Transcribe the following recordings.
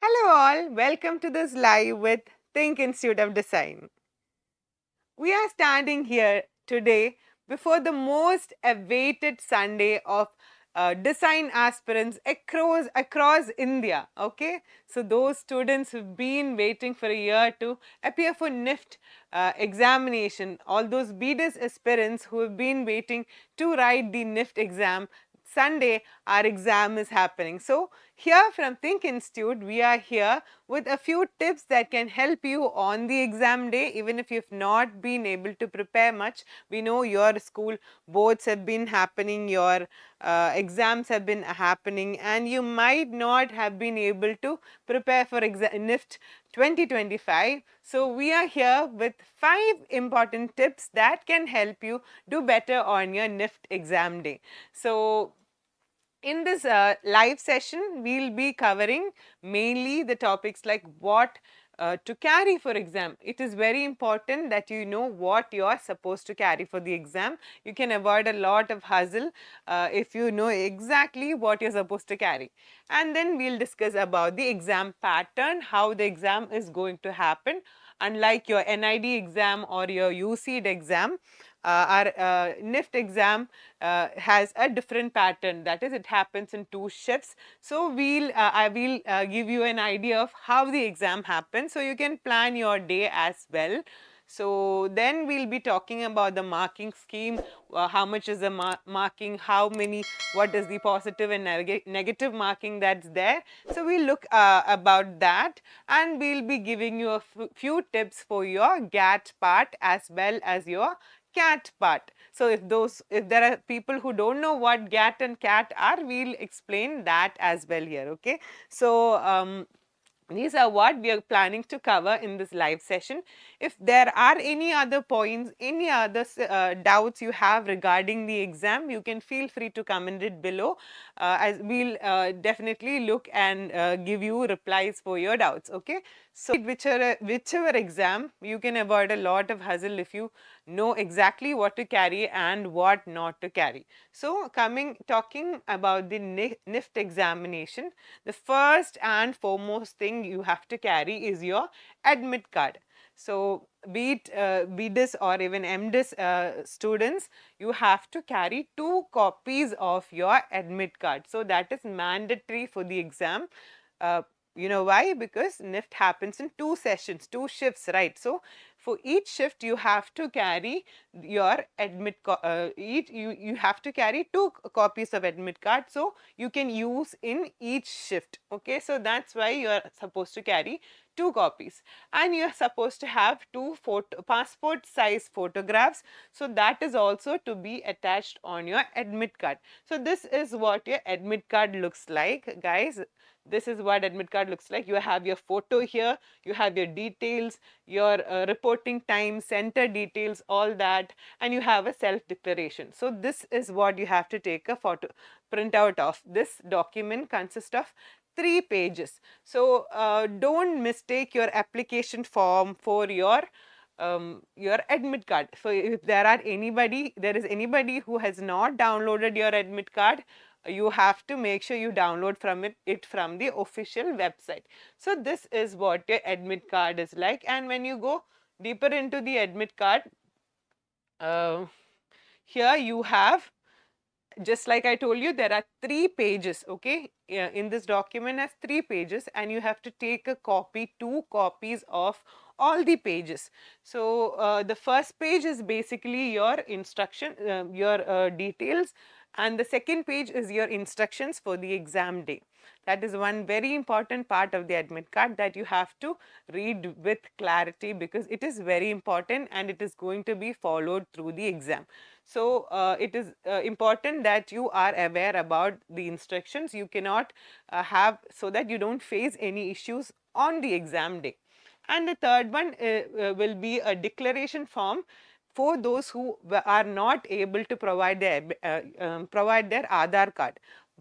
Hello all, welcome to this live with THiNC Institute of Design. We are standing here today before the most awaited Sunday of design aspirants across India. Okay, so those students who've been waiting for a year to appear for Nift examination, all those B.Des aspirants who have been waiting to write the Nift exam. Sunday, our exam is happening. So, here from THiNC Institute, we are here with a few tips that can help you on the exam day, even if you've not been able to prepare much. We know your school boards have been happening, your exams have been happening, and you might not have been able to prepare for Nift 2025. So, we are here with 5 important tips that can help you do better on your Nift exam day. So, in this live session, we'll be covering mainly the topics like what to carry for exam. It is very important that you know what you are supposed to carry for the exam. You can avoid a lot of hustle if you know exactly what you're supposed to carry. And then we'll discuss about the exam pattern, how the exam is going to happen. Unlike your NID exam or your UCEED exam, our Nift exam has a different pattern. That is, it happens in 2 shifts. So I will give you an idea of how the exam happens, so you can plan your day as well. So then we'll be talking about the marking scheme, how much is the marking, how many, what is the positive and negative marking that's there. So we'll look about that, and we'll be giving you a few tips for your GAT part as well as your CAT part. So if there are people who don't know what GAT and CAT are, we'll explain that as well here. Okay, so these are what we are planning to cover in this live session. If there are any other points, any other doubts you have regarding the exam, you can feel free to comment it below, as we'll definitely look and give you replies for your doubts. Okay, so whichever exam, you can avoid a lot of hustle if you know exactly what to carry and what not to carry. So talking about the Nift examination, the first and foremost thing you have to carry is your admit card. So be it B.Des or even M.Des students, you have to carry 2 copies of your admit card. So that is mandatory for the exam. You know why? Because Nift happens in 2 sessions, 2 shifts, right? So for each shift you have to carry your you have to carry 2 copies of admit card, so you can use in each shift. Okay, so that's why you are supposed to carry 2 copies, and you are supposed to have 2 passport size photographs, so that is also to be attached on your admit card. So this is what your admit card looks like, guys. This is what admit card looks like. You have your photo here, you have your details, your reporting time, center details, all that, and you have a self declaration. So this is what you have to take a photo printout of. This document consists of 3 pages. So don't mistake your application form for your admit card. So if there is anybody who has not downloaded your admit card, you have to make sure you download it from the official website. So this is what your admit card is like, and when you go deeper into the admit card, uh, here you have, just like I told you, there are 3 pages. Okay, in this document has 3 pages, and you have to take a copy, 2 copies of all the pages. So the first page is basically your instruction, your details, and the second page is your instructions for the exam day. That is one very important part of the admit card that you have to read with clarity, because it is very important and it is going to be followed through the exam. So it is important that you are aware about the instructions. You cannot so that you don't face any issues on the exam day. And the third one will be a declaration form for those who are not able to provide their Aadhaar card.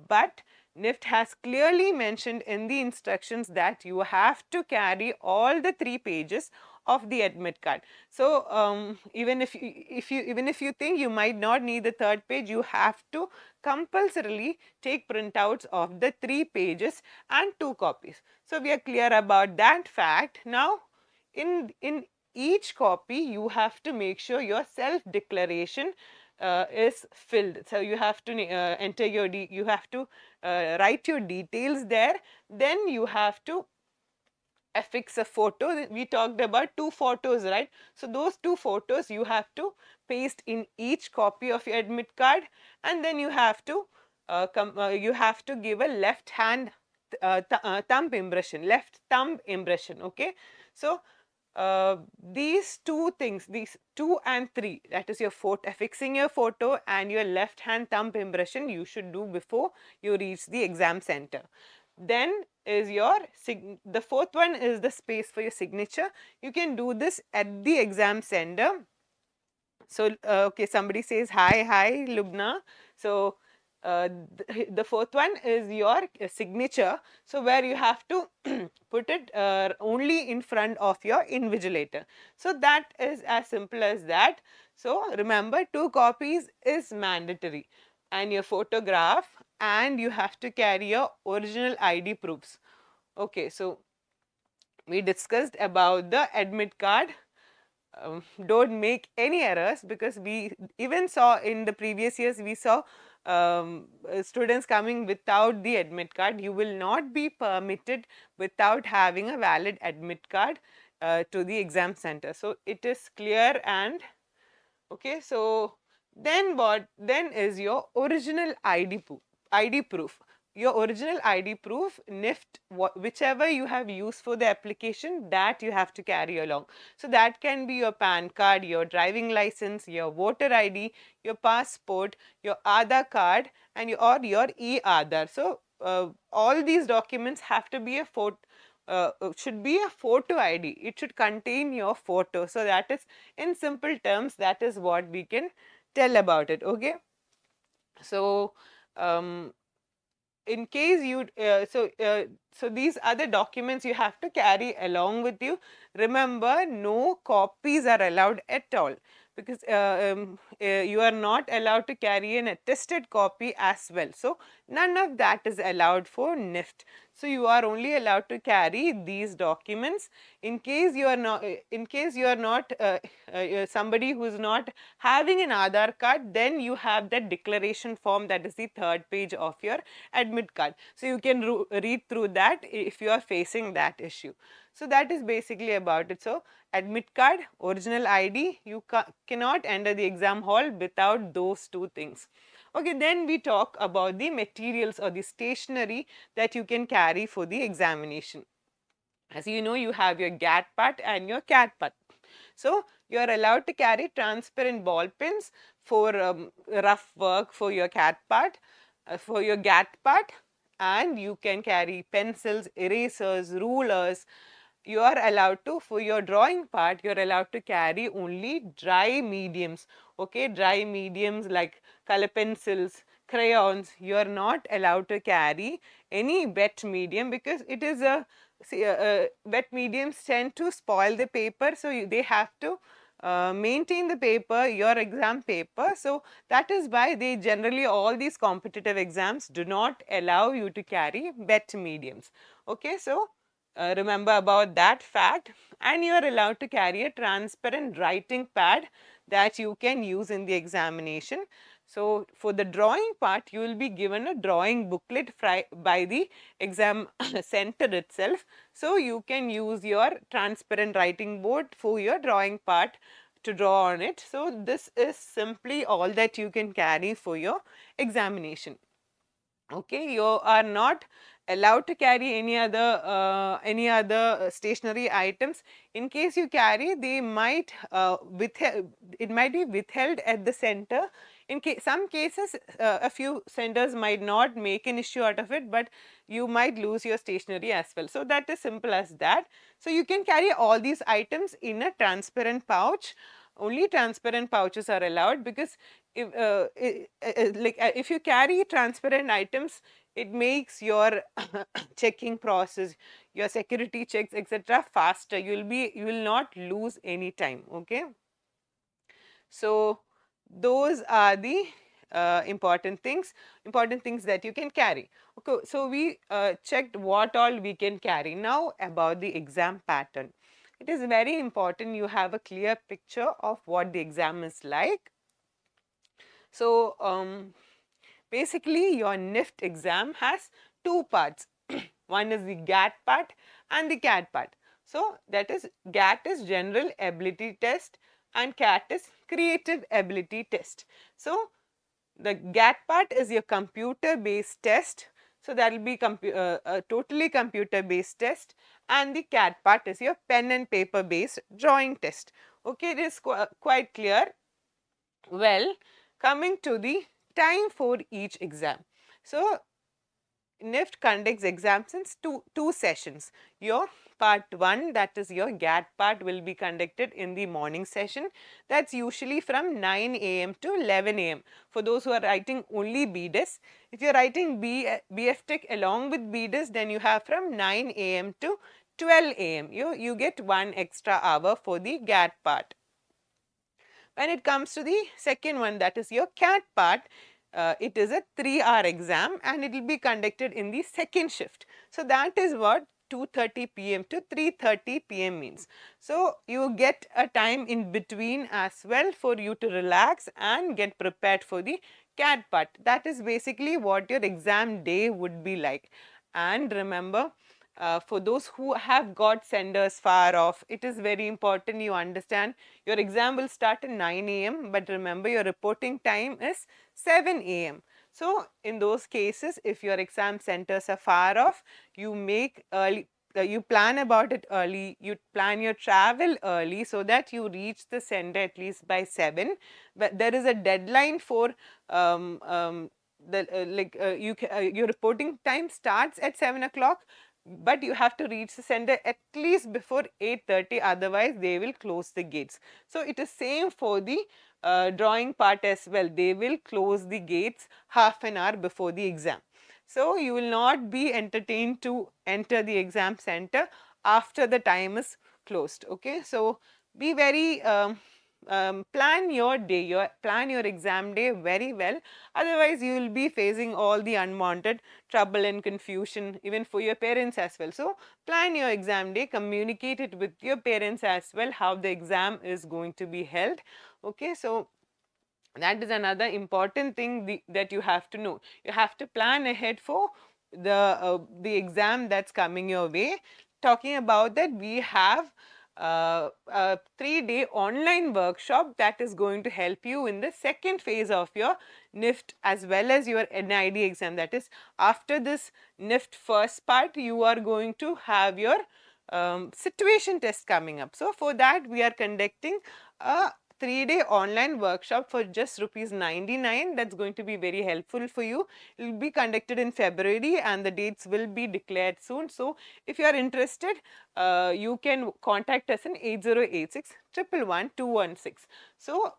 But Nift has clearly mentioned in the instructions that you have to carry all the 3 pages of the admit card. So even if you think you might not need the third page, you have to compulsorily take printouts of the 3 pages and 2 copies. So we are clear about that fact. Now in each copy you have to make sure your self declaration is filled. So you have to enter your you have to write your details there. Then you have to affix a photo. We talked about 2 photos, right? So those 2 photos you have to paste in each copy of your admit card, and then you have to give a left hand thumb impression, left thumb impression. Okay, so these 2 things, these 2 and 3, that is your photo, affixing your photo and your left hand thumb impression, you should do before you reach the exam center. Then is your the fourth one is the space for your signature. You can do this at the exam center. So okay, somebody says hi Lubna. So the fourth one is your signature. So where you have to put it only in front of your invigilator. So that is as simple as that. So remember, 2 copies is mandatory, and your photograph, and you have to carry your original ID proofs. Okay, so we discussed about the admit card. Don't make any errors, because we even saw in the previous years, we saw students coming without the admit card. You will not be permitted without having a valid admit card to the exam center. So it is clear. And okay, so then what then is your original ID proof. Your original ID proof, Nift, whichever you have used for the application, that you have to carry along. So that can be your PAN card, your driving license, your voter ID, your passport, your Aadhaar card, and your e-Aadhaar. So all these documents have to be a photo. Should be a photo ID. It should contain your photo. So that is, in simple terms, that is what we can tell about it. Okay. So in case you so these other documents you have to carry along with you. Remember, no copies are allowed at all, because you are not allowed to carry an attested copy as well. So none of that is allowed for Nift. So you are only allowed to carry these documents. In case you are not somebody who is not having an Aadhaar card, then you have that declaration form, that is the 3rd page of your admit card. So you can read through that if you are facing that issue. So that is basically about it. So admit card, original ID, you cannot enter the exam hall without those 2 things. Okay, then we talk about the materials or the stationery that you can carry for the examination. As you know, you have your GAT part and your CAT part. So you are allowed to carry transparent ball pens for rough work for your CAT part, for your GAT part, and you can carry pencils, erasers, rulers. You are allowed to, for your drawing part, you are allowed to carry only dry mediums. Okay, dry mediums like color pencils, crayons. You are not allowed to carry any wet medium, because it is a wet mediums tend to spoil the paper. So they have to maintain the paper, your exam paper. So that is why they generally, all these competitive exams do not allow you to carry wet mediums. Okay, so remember about that fact. And you are allowed to carry a transparent writing pad that you can use in the examination. So for the drawing part, you will be given a drawing booklet by the exam center itself. So you can use your transparent writing board for your drawing part to draw on it. So this is simply all that you can carry for your examination. Okay, you are not allowed to carry any other stationery items. In case you carry, they might it might be withheld at the center. In some cases, a few centers might not make an issue out of it, but you might lose your stationery as well. So that is simple as that. So you can carry all these items in a transparent pouch. Only transparent pouches are allowed, because if if you carry transparent items, it makes your checking process, your security checks, etc. faster. You will not lose any time. Okay. So those are the important things that you can carry. Okay, so we checked what all we can carry. Now about the exam pattern. It is very important you have a clear picture of what the exam is like. So basically your Nift exam has two parts. One is the GAT part and the CAT part. So that is, GAT is general ability test and CAT is creative ability test. So the GAT part is your computer based test. So that will be a totally computer based test, and the CAT part is your pen and paper based drawing test. Okay, it is quite clear. Well, coming to the time for each exam. So Nift conducts exams in two sessions. Your part 1, that is your GAT part, will be conducted in the morning session. That's usually from 9 a.m. to 11 a.m. for those who are writing only B.Des. If you are writing BF Tech along with B.Des, then you have from 9 a.m. to 12 a.m. You get 1 extra hour for the GAT part. When it comes to the second one, that is your CAT part, it is a 3-hour exam and it will be conducted in the second shift. So that is what 2:30 p.m. to 3:30 p.m. means. So you get a time in between as well for you to relax and get prepared for the CAT part. That is basically what your exam day would be like. And remember, for those who have got centers far off, it is very important you understand your exam will start at 9 a.m. but remember your reporting time is 7 a.m. So in those cases, if your exam centers are far off, you make early, you plan about it early, you plan your travel early so that you reach the center at least by 7. But there is a deadline for your reporting time starts at 7 o'clock, but you have to reach the center at least before 8:30, otherwise they will close the gates. So it is same for the drawing part as well. They will close the gates half an hour before the exam. So you will not be entertained to enter the exam center after the time is closed. Okay, so be very plan your day, plan your exam day very well. Otherwise, you will be facing all the unwanted trouble and confusion even for your parents as well. So plan your exam day, communicate it with your parents as well how the exam is going to be held. Okay, so that is another important thing that you have to know. You have to plan ahead for the exam that's coming your way. Talking about that, we have a 3-day online workshop that is going to help you in the second phase of your Nift as well as your NID exam. That is, after this Nift first part, you are going to have your situation test coming up. So for that, we are conducting a 3-day online workshop for just ₹99. That's going to be very helpful for you. It will be conducted in February and the dates will be declared soon. So if you are interested, you can contact us in 8086 111 216. So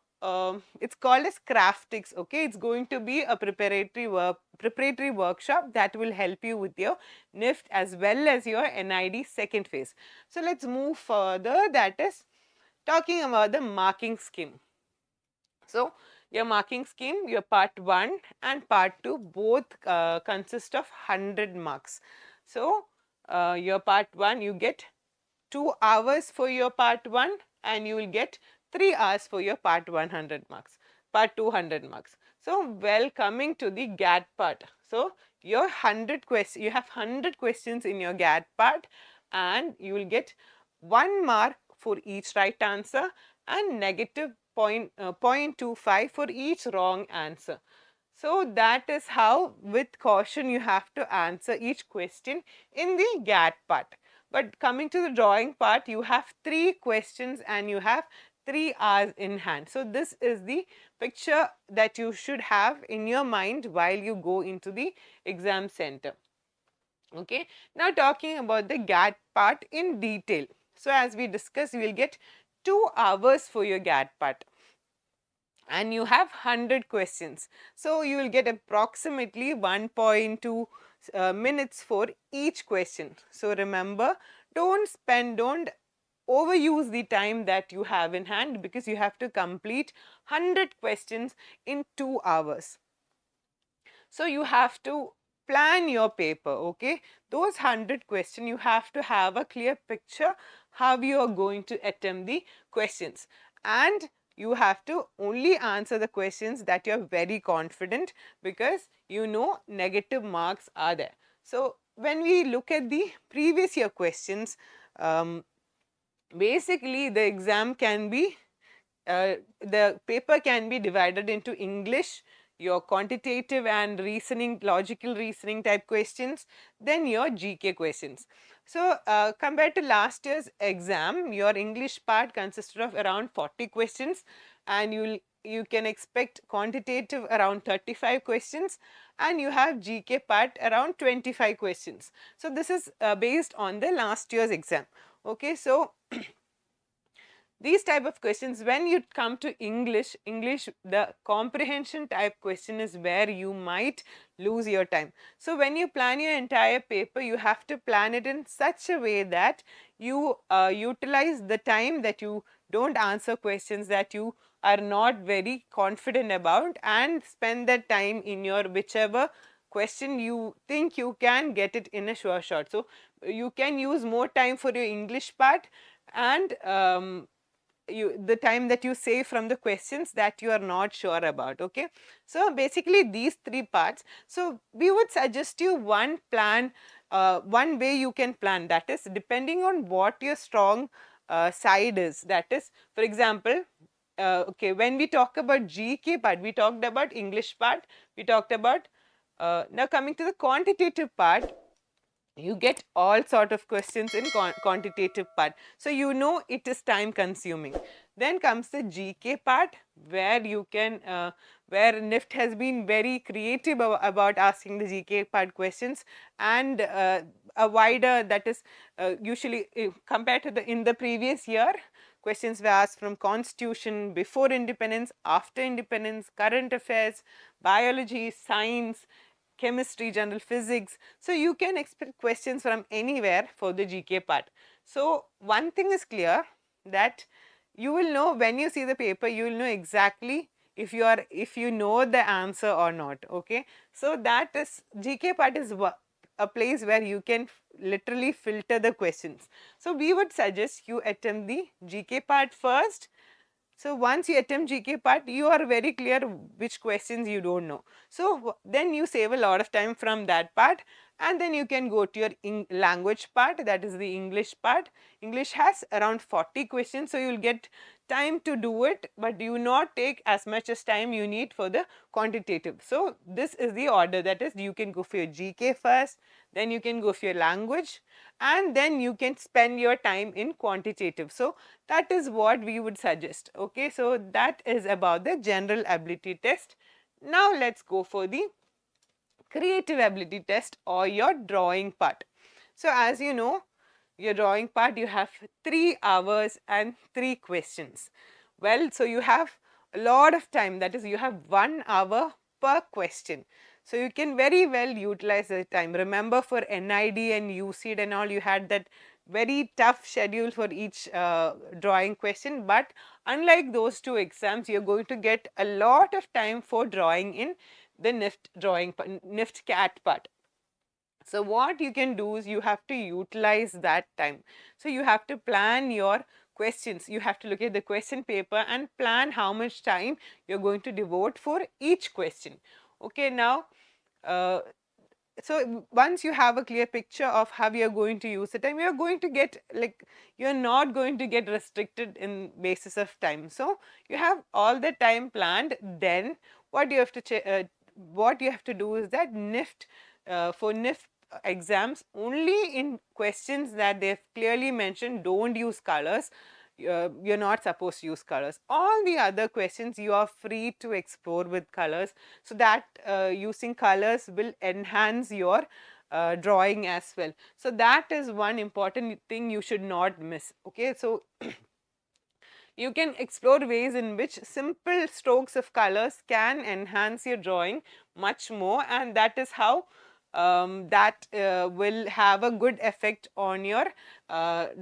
it's called as Craftix. Okay, it's going to be a preparatory workshop that will help you with your Nift as well as your NID second phase. So let's move further. That is talking about the marking scheme. So your marking scheme, your part 1 and part 2 both consist of 100 marks. So your part 1, you get 2 hours for your part 1 and you will get 3 hours for your part 100 marks, part 200 marks. So well, coming to the GAT part. So your 100 questions, you have 100 questions in your GAT part and you will get 1 mark for each right answer and negative 0.25 for each wrong answer. So that is how with caution you have to answer each question in the GAT part. But coming to the drawing part, you have 3 questions and you have 3 hours in hand. So this is the picture that you should have in your mind while you go into the exam center. Okay, now talking about the GAT part in detail. So as we discussed, you will get 2 hours for your GAT part. and you have 100 questions. So you will get approximately 1.2 minutes for each question. So remember, don't overuse the time that you have in hand, because you have to complete 100 questions in 2 hours. So you have to plan your paper, okay? Those 100 questions, you have to have a clear picture how you are going to attempt the questions, and you have to only answer the questions that you are very confident, because you know negative marks are there. So when we look at the previous year questions, basically the exam can be the paper can be divided into English, your quantitative and reasoning, logical reasoning type questions, then your GK questions. So compared to last year's exam, your English part consisted of around 40 questions, and you can expect quantitative around 35 questions, and you have GK part around 25 questions. So this is based on the last year's exam. Okay, so these type of questions, when you come to English, the comprehension type question is where you might lose your time. So when you plan your entire paper, you have to plan it in such a way that you utilize the time, that you don't answer questions that you are not very confident about, and spend that time in your whichever question you think you can get it in a sure shot. So you can use more time for your English part, and the time that you save from the questions that you are not sure about. Okay, so basically these three parts. So we would suggest you one plan, one way you can plan, that is depending on what your strong side is. That is, for example, okay, when we talk about GK part, we talked about English part, we talked about now coming to the quantitative part, you get all sort of questions in quantitative part, so you know it is time consuming. Then comes the GK part, where you can where Nift has been very creative about asking the GK part questions, and a wider, that is usually compared to the in the previous year, questions were asked from constitution, before independence, after independence, current affairs, biology, science, chemistry, general physics. So you can expect questions from anywhere for the GK part. So one thing is clear, that you will know when you see the paper, you will know exactly if you know the answer or not. Okay, so that is GK part is a place where you can literally filter the questions. So we would suggest you attempt the GK part first. So once you attempt GK part, you are very clear which questions you don't know. So then you save a lot of time from that part, and then you can go to your language part, that is the English part. English has around 40 questions, so you will get time to do it, but do not take as much as time you need for the quantitative. So this is the order, that is you can go for your GK first, then you can go for your language, and then you can spend your time in quantitative. So that is what we would suggest. Okay, so that is about the general ability test. Now let's go for the creative ability test, or your drawing part. So as you know, your drawing part, you have 3 hours and 3 questions. Well, so you have a lot of time, that is you have 1 hour per question. So you can very well utilize the time. Remember, for NID and UCEED and all, you had that very tough schedule for each drawing question, but unlike those two exams, you're going to get a lot of time for drawing in the Nift drawing, Nift CAT part. So what you can do is you have to utilize that time. So you have to plan your questions. You have to look at the question paper and plan how much time you're going to devote for each question. Okay, now so once you have a clear picture of how you're going to use the time, you're going to get, like, you're not going to get restricted in basis of time. So you have all the time planned. Then what you have to do is that Nift, for Nift exams, only in questions that they've clearly mentioned, don't use colors. You're not supposed to use colors. All the other questions you are free to explore with colors, so that using colors will enhance your drawing as well. So that is one important thing you should not miss. Okay, so You can explore ways in which simple strokes of colors can enhance your drawing much more, and that is how that will have a good effect on your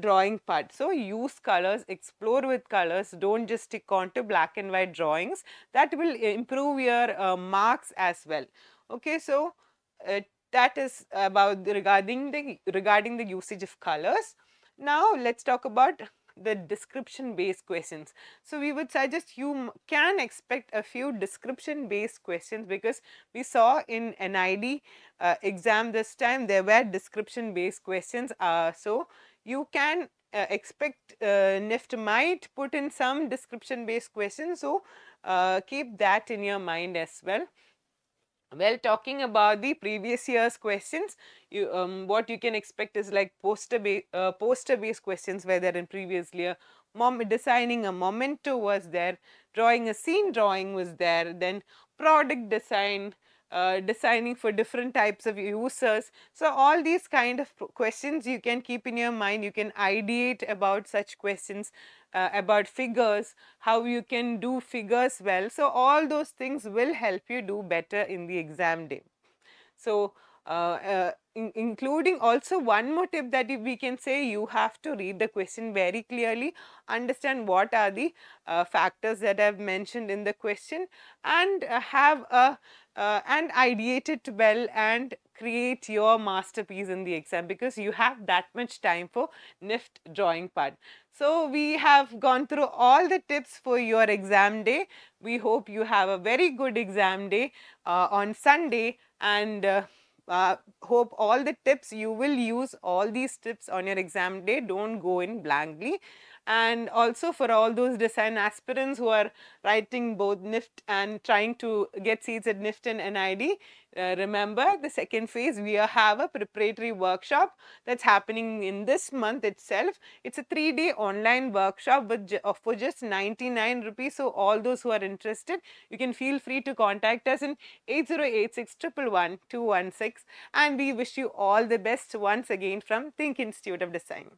drawing part. So use colors, explore with colors, don't just stick on to black and white drawings. That will improve your marks as well. Okay, so that is about regarding the usage of colors. Now let's talk about the description based questions. So we would suggest you can expect a few description based questions, because we saw in NID exam this time there were description based questions. So you can expect Nift might put in some description based questions. So keep that in your mind as well. Well, talking about the previous year's questions, what you can expect is like poster based questions where there in previous year. Designing a memento was there, drawing a scene drawing was there, then product design, designing for different types of users. So all these kind of questions you can keep in your mind. You can ideate about such questions, about figures, how you can do figures well. So all those things will help you do better in the exam day. So including also one more tip that we can say, you have to read the question very clearly, understand what are the factors that I have mentioned in the question, and have a and ideate it well and create your masterpiece in the exam, because you have that much time for Nift drawing part. So we have gone through all the tips for your exam day. We hope you have a very good exam day on Sunday, and hope all the tips you will use all these tips on your exam day. Don't go in blankly. And also for all those design aspirants who are writing both Nift and trying to get seats at Nift and NID, remember the second phase, we have a preparatory workshop that's happening in this month itself. It's a 3-day online workshop with for just 99 rupees. So all those who are interested, you can feel free to contact us in 8086 111 216, and we wish you all the best once again from THiNC Institute of Design.